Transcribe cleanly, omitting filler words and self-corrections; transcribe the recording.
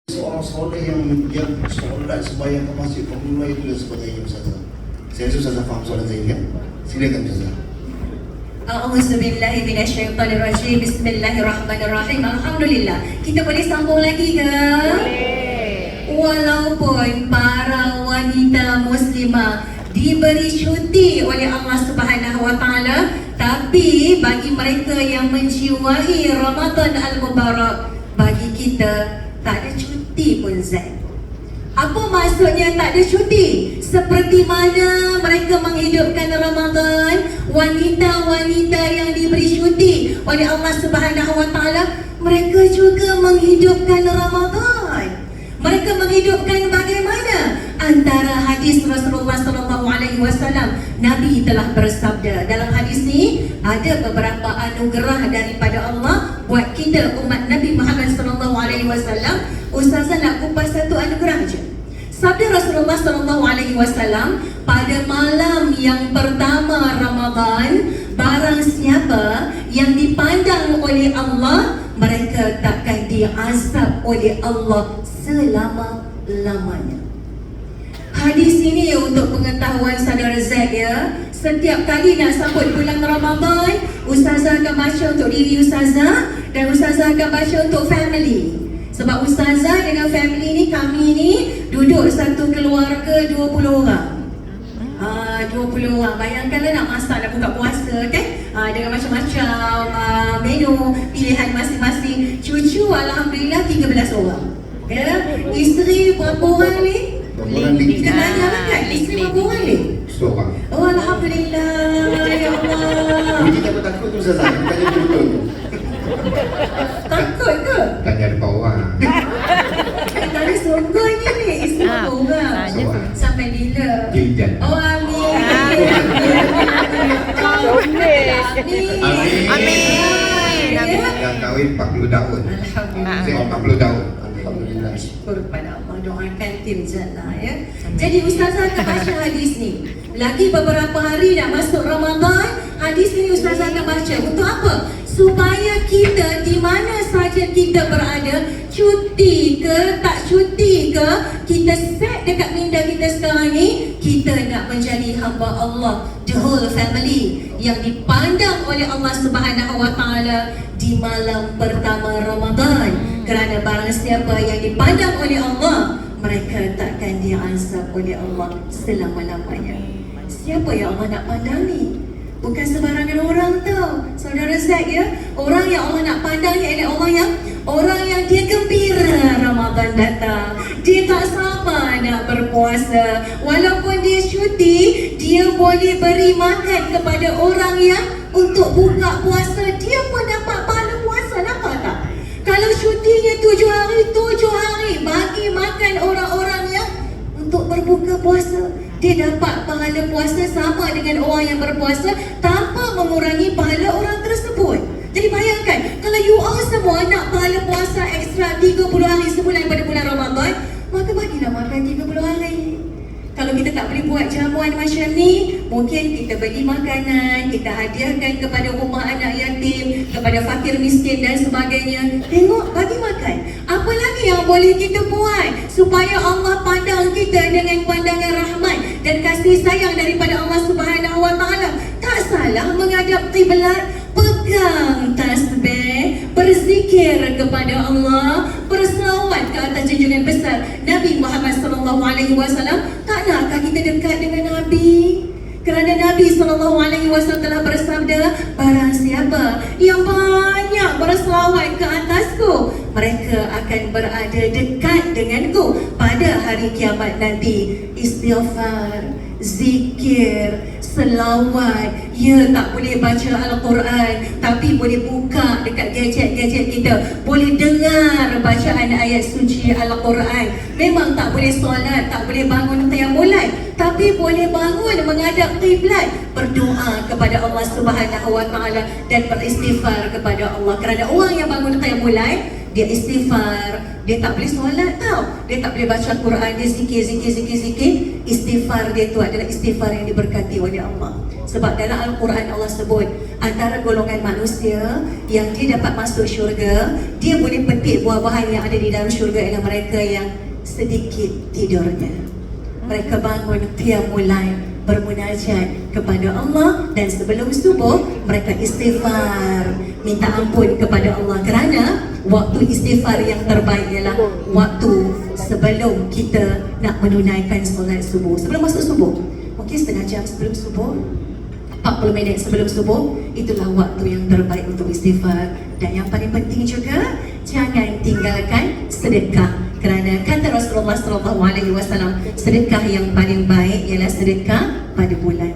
seorang soleh yang solat sembahyang ke masjid pemula itu dan sebagainya Ustazah. Saya rasa Ustazah faham soalan saya kan? Silakan Ustazah. A'udzubillahi minasyaitonirrajim. Bismillahirrahmanirrahim. Alhamdulillah. Kita boleh sambung lagi ke? Boleh. Walaupun para wanita muslimah diberi cuti oleh Allah Subhanahu wa taala, tapi bagi mereka yang menjiwai Ramadan al-Mubarak, bagi kita tak ada cuti pun Zain. Apa maksudnya tak ada cuti? Seperti mana mereka menghidupkan Ramadan, wanita-wanita yang diberi cuti oleh Allah Subhanahu wa taala, mereka juga menghidupkan Ramadan. Mereka menghidupkan bagaimana? Antara hadis Rasulullah sallallahu alaihi wasallam, Nabi telah bersabda. Dalam hadis ni ada beberapa anugerah daripada Allah buat kita umat Nabi Muhammad sallallahu alaihi wasallam. Ustazah nak kupas satu anugerah je. Sabda Rasulullah sallallahu alaihi wasallam, pada malam yang pertama Ramadan, barang siapa yang dipandang oleh Allah, mereka takkan diazab oleh Allah selama-lamanya. Hadis ini untuk pengetahuan saudara Z ya. Setiap kali nak sambut bulan Ramadan, Ustazah akan baca untuk diri Ustazah dan Ustazah akan baca untuk family. Sebab Ustazah dengan family ni, kami ni duduk satu keluarga 20 orang. 20 orang. Bayangkanlah nak masak, nak buka puasa kan? Dengan macam-macam menu pilihan masing-masing. Cucu Alhamdulillah 13 orang. Ya, isteri berapa orang ni? Kita tanya lah kan, isteri berapa orang ni? Seorang. Oh Alhamdulillah, ya Allah. Kita tak takut tu Ustazah, tanya betul. Takut ke? Tanya ada orang. Tadi sungguhnya ni, isteri berapa orang? Seorang. Sampai bila? Jijan. Oh amin. Amin. Yang kahwin 40 tahun. Alhamdulillah. Saya 40 tahun. Alhamdulillah. Syukur kepada Allah, doakan tim Jannah ya. Jadi Ustazah akan baca hadis ni. Lagi beberapa hari nak masuk Ramadan, hadis ni Ustazah akan baca. Untuk apa? Supaya kita di mana saja kita berada, cuti ke tak cuti ke, kita set dekat minda kita sekarang ni, kita nak menjadi hamba Allah, the whole family yang dipandang oleh Allah Subhanahu wa taala di malam pertama Ramadan. Kerana barang siapa yang dipandang oleh Allah, mereka takkan diazab oleh Allah selama-lamanya. Siapa yang Allah nak pandang ni? Bukan sembarangan orang tau, saudara Zaid ya. Orang yang Allah nak pandang ni adalah orang yang dia gembira Ramadan datang. Dia tak sabar nak berpuasa. Walaupun dia cuti, dia boleh beri makan kepada orang yang untuk buka puasa. Dia pun dapat pahala puasa, nampak tak? Kalau cutinya 7 hari bagi makan orang-orang yang untuk berbuka puasa, dia dapat pahala puasa sama dengan orang yang berpuasa tanpa mengurangi pahala orang tersebut. Jadi bayangkan, kalau you all semua nak pahala puasa ekstra 30 hari sebulan pada bulan Ramadan, maka bagilah makan 30 hari. Kalau kita tak boleh buat jamuan macam ni, mungkin kita beli makanan, kita hadiahkan kepada rumah anak yatim, kepada fakir miskin dan sebagainya. Tengok, bagi makan. Apa lagi yang boleh kita buat supaya Allah pandang kita dengan pandangan rahmat dan kasih sayang daripada Allah Subhanahu wa taala? Tak salah menghadap kiblat, pegang tasbih, berzikir kepada Allah, berselawat ke atas junjungan besar Nabi Muhammad sallallahu alaihi wasallam. Tak nakkah kita dekat dengan Nabi? Kerana Nabi SAW telah bersabda, barang siapa yang banyak berselawat ke atasku, mereka akan berada dekat denganku pada hari kiamat nanti. Istighfar, zikir, selawat. Ya, tak boleh baca Al-Quran, tapi boleh buka dekat gadget-gadget kita, boleh dengar bacaan ayat suci Al-Quran. Memang tak boleh solat, tak boleh bangun qiyamul, tapi boleh bangun menghadap kiblat, berdoa kepada Allah Subhanahu wa taala dan beristighfar kepada Allah. Kerana orang yang bangun qiyamul, dia istighfar, dia tak boleh solat tau, dia tak boleh baca Quran, dia zikir. Istighfar dia tu adalah istighfar yang diberkati oleh Allah. Sebab dalam Al-Quran Allah sebut antara golongan manusia yang dia dapat masuk syurga, dia boleh petik buah-buahan yang ada di dalam syurga ialah mereka yang sedikit tidurnya. Mereka bangun qiyamul lail, bermunajat kepada Allah, dan sebelum subuh mereka istighfar, minta ampun kepada Allah. Kerana waktu istighfar yang terbaik ialah waktu sebelum kita nak menunaikan solat subuh. Sebelum masuk subuh, mungkin setengah jam sebelum subuh, 40 minit sebelum subuh, itulah waktu yang terbaik untuk istighfar. Dan yang paling penting juga, jangan tinggalkan sedekah. Kerana kata Rasulullah SAW, sedekah yang paling baik ialah sedekah pada bulan